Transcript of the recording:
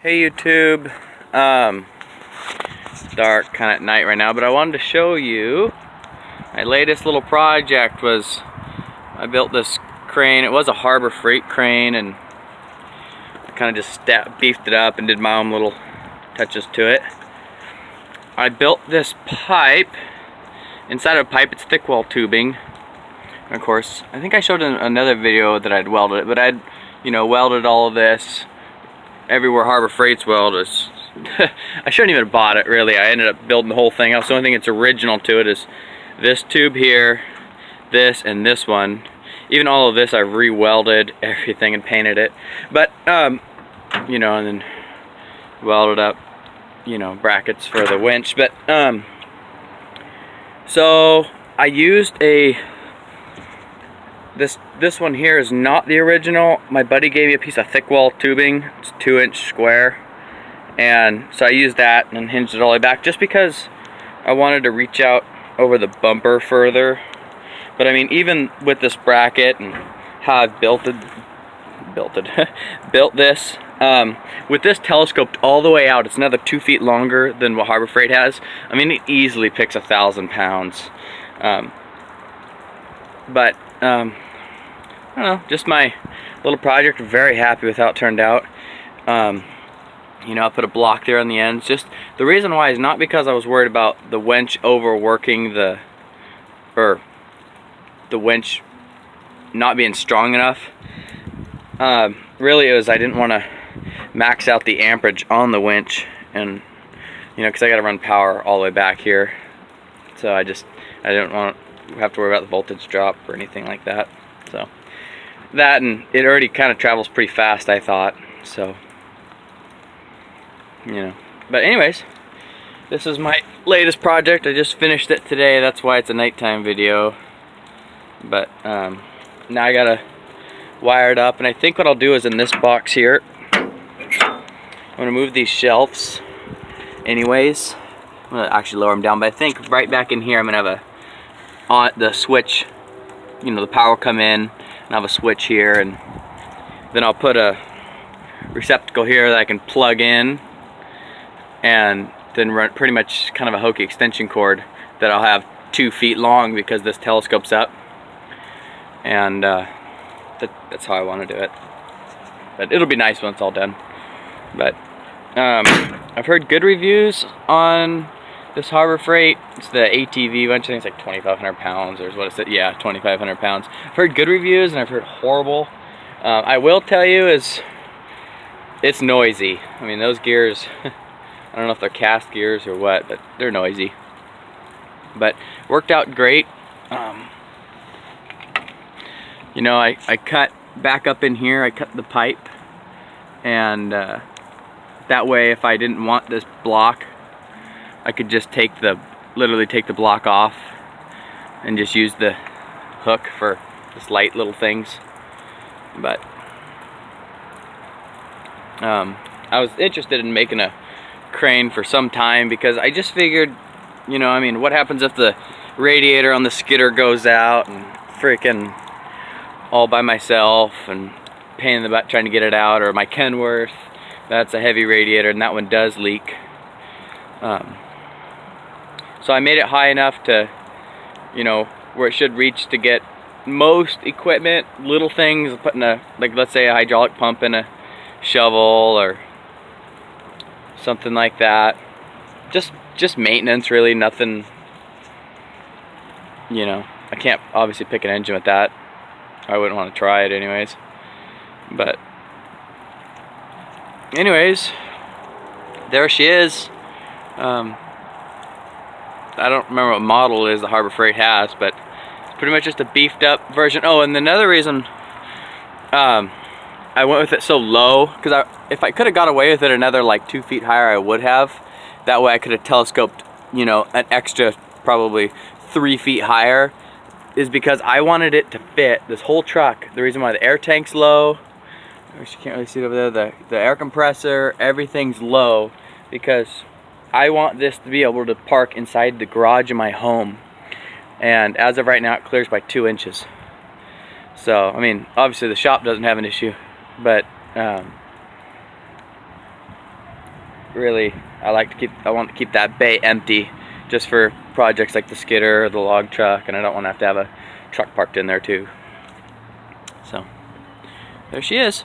Hey YouTube, it's dark kind of at night right now, but I wanted to show you my latest little project. I built this crane. It was a Harbor Freight crane, and I kind of just beefed it up and did my own little touches to it. I built this pipe. Inside of a pipe, it's thick wall tubing. And of course, I think I showed in another video that I'd welded it, but I'd welded all of this. Everywhere Harbor Freight's weld is I shouldn't even have bought it, really. I ended up building the whole thing else. The only thing that's original to it is this tube here, this, and this one. Even all of this I've re-welded everything and painted it. But and then welded up brackets for the winch. But so I used this one here is not the original. My buddy gave me a piece of thick wall tubing. It's 2-inch square, and so I used that and hinged it all the way back just because I wanted to reach out over the bumper further. But I mean, even with this bracket and how I've built this, with this telescoped all the way out, it's another 2 feet longer than what Harbor Freight has. I mean, it easily picks 1,000 pounds. I don't know, just my little project. Very happy with how it turned out. I put a block there on the ends. Just the reason why is not because I was worried about the winch overworking the winch not being strong enough. Really, it was I didn't want to max out the amperage on the winch, and because I got to run power all the way back here, so I didn't want to have to worry about the voltage drop or anything like that. So that, and it already kind of travels pretty fast, I thought. So but anyways, this is my latest project. I just finished it today. That's why it's a nighttime video. But now I gotta wire it up, and I think what I'll do is in this box here, I'm gonna move these shelves anyways. I'm gonna actually lower them down, but I think right back in here I'm gonna have the switch, the power will come in, and I have a switch here, and then I'll put a receptacle here that I can plug in, and then run pretty much kind of a hokey extension cord that I'll have 2 feet long because this telescope's up, and that's how I want to do it. But it'll be nice when it's all done. But I've heard good reviews on this Harbor Freight. It's the ATV bunch. I think it's like 2,500 pounds, or what is it? Yeah, 2,500 pounds. I've heard good reviews, and I've heard horrible. I will tell you, it's noisy. I mean, those gears, I don't know if they're cast gears or what, but they're noisy. But worked out great. I cut back up in here. I cut the pipe, and that way, if I didn't want this block, I could just literally take the block off and just use the hook for just light little things. But I was interested in making a crane for some time because I just figured, I mean, what happens if the radiator on the skidder goes out, and freaking all by myself and pain in the butt trying to get it out, or my Kenworth, that's a heavy radiator, and that one does leak. So I made it high enough to, where it should reach to get most equipment, little things, putting let's say a hydraulic pump in a shovel or something like that. Just maintenance, really, nothing, I can't obviously pick an engine with that. I wouldn't want to try it anyways. But anyways, there she is. I don't remember what model it is the Harbor Freight has, but it's pretty much just a beefed up version. Oh, and another reason I went with it so low, because if I could have got away with it another like 2 feet higher, I would have. That way I could have telescoped, an extra probably 3 feet higher, is because I wanted it to fit this whole truck. The reason why the air tank's low, you can't really see it over there, the air compressor, everything's low, because I want this to be able to park inside the garage of my home. And as of right now, it clears by 2 inches. So, I mean, obviously the shop doesn't have an issue, but really, I want to keep that bay empty just for projects like the skidder or the log truck, and I don't want to have a truck parked in there too. So there she is.